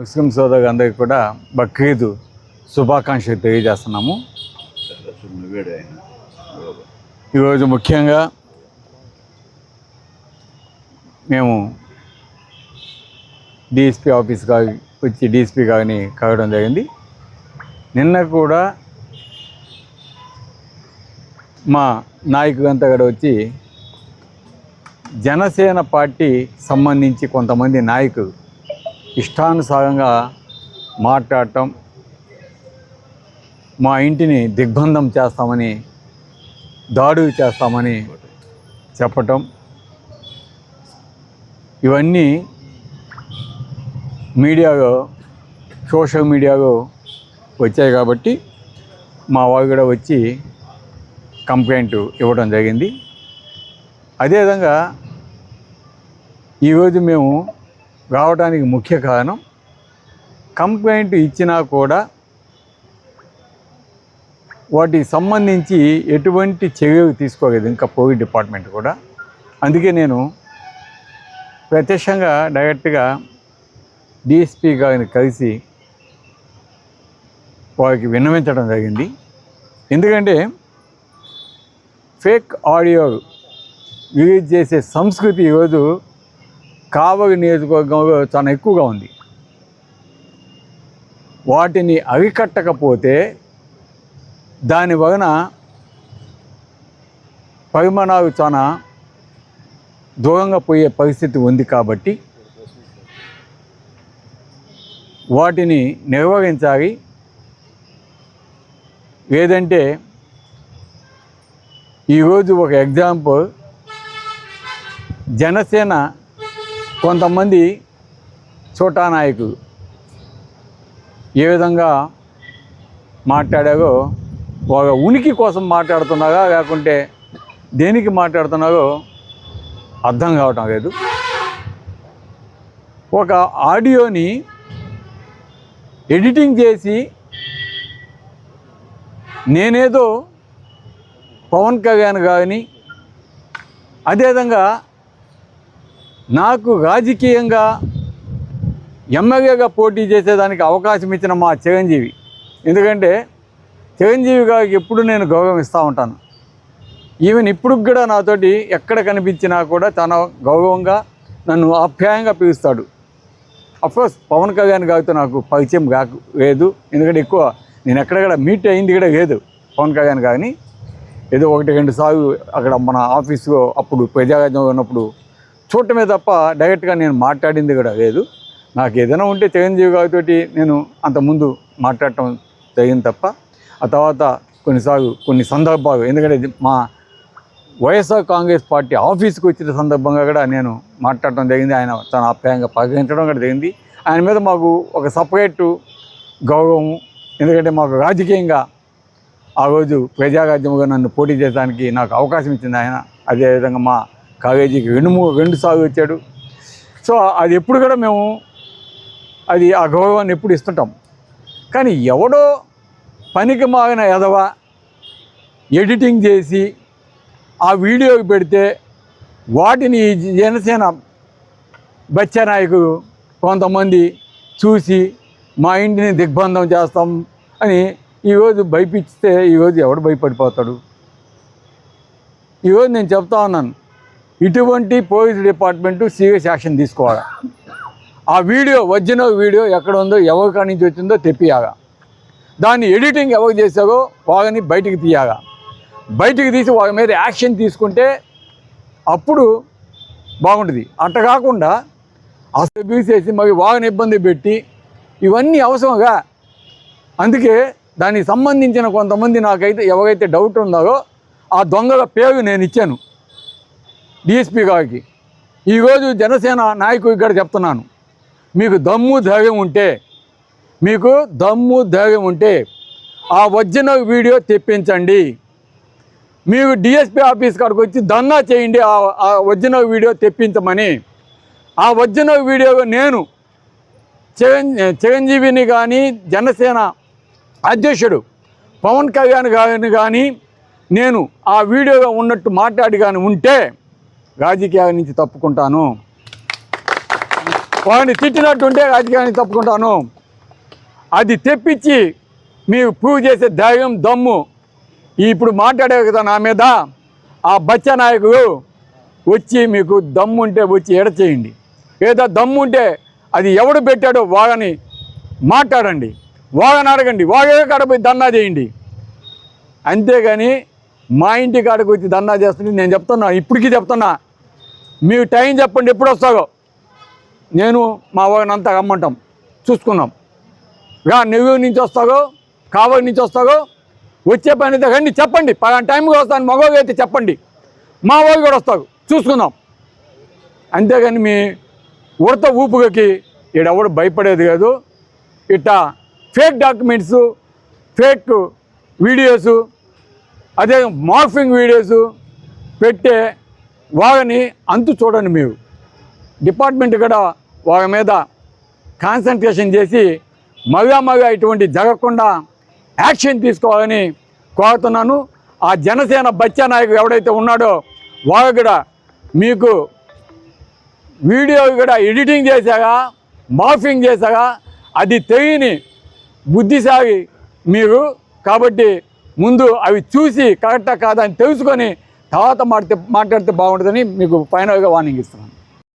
ముస్లిం సోదరులందరికీ కూడా బక్రీద్ శుభాకాంక్షలు తెలియజేస్తున్నాము. ఈరోజు ముఖ్యంగా మేము డిఎస్పీ ఆఫీస్ వచ్చి డిఎస్పీ గారిని కలవడం జరిగింది. నిన్న కూడా మా నాయకులంతా కూడా వచ్చి జనసేన పార్టీ సంబంధించి కొంతమంది నాయకులు ఇష్టానుసారంగా మాట్లాడటం, మా ఇంటిని దిగ్బంధం చేస్తామని, దాడులు చేస్తామని చెప్పటం, ఇవన్నీ మీడియాలో సోషల్ మీడియాలో వచ్చాయి. కాబట్టి మా వాళ్ళు కూడా వచ్చి కంప్లైంట్ ఇవ్వడం జరిగింది. అదేవిధంగా ఈరోజు మేము రావడానికి ముఖ్య కారణం, కంప్లైంట్ ఇచ్చినా కూడా వాటికి సంబంధించి ఎటువంటి చర్యలు తీసుకోలేదు ఇంకా పోలీస్ డిపార్ట్మెంట్ కూడా. అందుకే నేను ప్రత్యక్షంగా డైరెక్ట్గా డిఎస్పీ గారిని కలిసి వారికి విన్నవించడం జరిగింది. ఎందుకంటే ఫేక్ ఆడియో రిలీజ్ చేసే సంస్కృతి ఈరోజు కావలి నియోజకవర్గంలో చాలా ఎక్కువగా ఉంది. వాటిని అరికట్టకపోతే దాని వలన పరిమాణాలు చాలా దూరంగా పోయే పరిస్థితి ఉంది. కాబట్టి వాటిని నిర్వహించాలి. లేదంటే ఈరోజు ఒక ఎగ్జాంపుల్, జనసేన కొంతమంది చోటా నాయకులు ఏ విధంగా మాట్లాడారో, వాళ్ళ ఉనికి కోసం మాట్లాడుతున్నారా లేకుంటే దేనికి మాట్లాడుతున్నారో అర్థం కావటం లేదు. ఒక ఆడియోని ఎడిటింగ్ చేసి నేనేదో పవన్ కళ్యాణ్ గారిని, అదేవిధంగా నాకు రాజకీయంగా ఎమ్మెల్యేగా పోటీ చేసేదానికి అవకాశం ఇచ్చిన మా చిరంజీవి, ఎందుకంటే చిరంజీవి గారికి ఎప్పుడు నేను గౌరవం ఇస్తూ ఉంటాను. ఈవెన్ ఇప్పుడు కూడా నాతోటి ఎక్కడ కనిపించినా కూడా చాలా గౌరవంగా నన్ను ఆప్యాయంగా పిలుస్తాడు. అఫ్కోర్స్ పవన్ కళ్యాణ్ గారితో నాకు పరిచయం లేదు, ఎందుకంటే ఎక్కువ నేను ఎక్కడ మీట్ అయింది కూడా లేదు పవన్ కళ్యాణ్ గారిని. ఏదో 1-2 సార్లు అక్కడ మన ఆఫీసులో అప్పుడు ప్రజారాజ్యంలో ఉన్నప్పుడు చూడటమే తప్ప డైరెక్ట్గా నేను మాట్లాడింది కూడా లేదు. నాకు ఏదైనా ఉంటే చిరంజీవి గారితో నేను అంతకుముందు మాట్లాడటం జరిగింది తప్ప, ఆ తర్వాత కొన్నిసార్లు కొన్ని సందర్భాలు, ఎందుకంటే మా వైఎస్ఆర్ కాంగ్రెస్ పార్టీ ఆఫీస్కి వచ్చిన సందర్భంగా కూడా నేను మాట్లాడటం జరిగింది. ఆయన తన ఆప్యాయంగా పరిగణించడం కూడా జరిగింది. ఆయన మీద మాకు ఒక సపరేటు గౌరవము, ఎందుకంటే మాకు రాజకీయంగా ఆ రోజు ప్రజారాజ్యంగా నన్ను పోటీ చేయడానికి నాకు అవకాశం ఇచ్చింది ఆయన. అదేవిధంగా మా కాలేజీకి 2 సార్లు వచ్చాడు. సో అది ఎప్పుడు కూడా మేము ఆ గౌరవాన్ని ఎప్పుడు ఇస్తుంటాం. కానీ ఎవడో పనికి మాగిన ఎదవ ఎడిటింగ్ చేసి ఆ వీడియోకి పెడితే వాటిని జనసేన బచ్చా నాయకులు కొంతమంది చూసి మా ఇంటిని దిగ్బంధం చేస్తాం అని ఈరోజు భయపిస్తే ఈరోజు ఎవడు భయపడిపోతాడు? ఈరోజు నేను చెప్తా ఉన్నాను, ఇటువంటి పోలీస్ డిపార్ట్మెంటు సీరియస్ యాక్షన్ తీసుకోవాలి. ఆ వీడియో, ఒరిజినల్ వీడియో ఎక్కడ ఉందో, ఎవరి కాడి నుంచి వచ్చిందో తెప్పియాగా, దాన్ని ఎడిటింగ్ ఎవరు చేశారో వాళ్ళని బయటికి తీయాగా, బయటికి తీసి వాళ్ళ మీద యాక్షన్ తీసుకుంటే అప్పుడు బాగుంటుంది. అట్ట కాకుండా అసలు తీసేసి మరి వాళ్ళని ఇబ్బంది పెట్టి ఇవన్నీ అవసరంగా. అందుకే దానికి సంబంధించిన కొంతమంది నాకైతే ఎవరైతే డౌట్ ఉందో ఆ దొంగల పేరు నేను ఇచ్చాను డిఎస్పీ గారికి. ఈరోజు జనసేన నాయకుడికి కూడా చెప్తున్నాను, మీకు దమ్ము ధైర్యం ఉంటే ఆ ఒరిజినల్ వీడియో తెప్పించండి. మీరు డిఎస్పీ ఆఫీస్ కాడికి వచ్చి ధర్నా చేయండి, ఆ ఒరిజినల్ వీడియో తెప్పించమని. ఆ ఒరిజినల్ వీడియో నేను చిరంజీవిని కానీ, జనసేన అధ్యక్షుడు పవన్ కళ్యాణ్ గారిని కానీ నేను ఆ వీడియోగా ఉన్నట్టు మాట్లాడి కానీ ఉంటే రాజకీయాల నుంచి తప్పుకుంటాను. వాడిని తిట్టినట్టుంటే రాజకీయాన్ని తప్పుకుంటాను. అది తెప్పించి మీకు ప్రూవ్ చేసే ధైర్యం దమ్ము ఇప్పుడు మాట్లాడే కదా నా మీద ఆ బచ్చా నాయకుడు వచ్చి మీకు దమ్ము ఉంటే వచ్చి ఎడచేయండి. ఏదో దమ్ము ఉంటే అది ఎవడు పెట్టాడో వాగని మాట్లాడండి, వాగని అడగండి, వాగే కాడపోయి ధర్నా చేయండి. అంతేగాని మా ఇంటి కాడకు వచ్చి ధర్నా చేస్తుంటే నేను చెప్తున్నా, ఇప్పటికీ చెప్తున్నా, మీరు టైం చెప్పండి ఎప్పుడు వస్తాగో. నేను మా వాడిని అంతా రమ్మంటాం, చూసుకున్నాం. నెల్లూరు నుంచి వస్తాగో, కావలి నుంచి వస్తాగో, వచ్చే పని అయితే రండి, చెప్పండి. పలానా టైంకి వస్తాను మగవాళ్ళు అయితే చెప్పండి, మా వాళ్ళు కూడా వస్తావు, చూసుకుందాం. అంతేగాని మీ ఉడత ఊపుగకి ఈడెవడు భయపడేది కాదు. ఇట్టా ఫేక్ డాక్యుమెంట్స్, ఫేక్ వీడియోసు, అదే మార్ఫింగ్ వీడియోసు పెట్టే వాళ్ళని అంతు చూడండి. మీరు డిపార్ట్మెంట్ కూడా వాళ్ళ మీద కాన్సన్ట్రేషన్ చేసి మగా ఇటువంటి జరగకుండా యాక్షన్ తీసుకోవాలని కోరుతున్నాను. ఆ జనసేన బచ్చా నాయకుడు ఎవడైతే ఉన్నాడో వాళ్ళు కూడా మీకు వీడియో కూడా ఎడిటింగ్ చేశాగా, మార్ఫింగ్ చేశాగా, అది తెలియని బుద్ధిసాగి మీరు. కాబట్టి ముందు అవి చూసి కరెక్టా కాదా అని తెలుసుకొని తర్వాత మాట్లాడితే బాగుంటుందని మీకు ఫైనల్గా వార్నింగ్ ఇస్తున్నాను.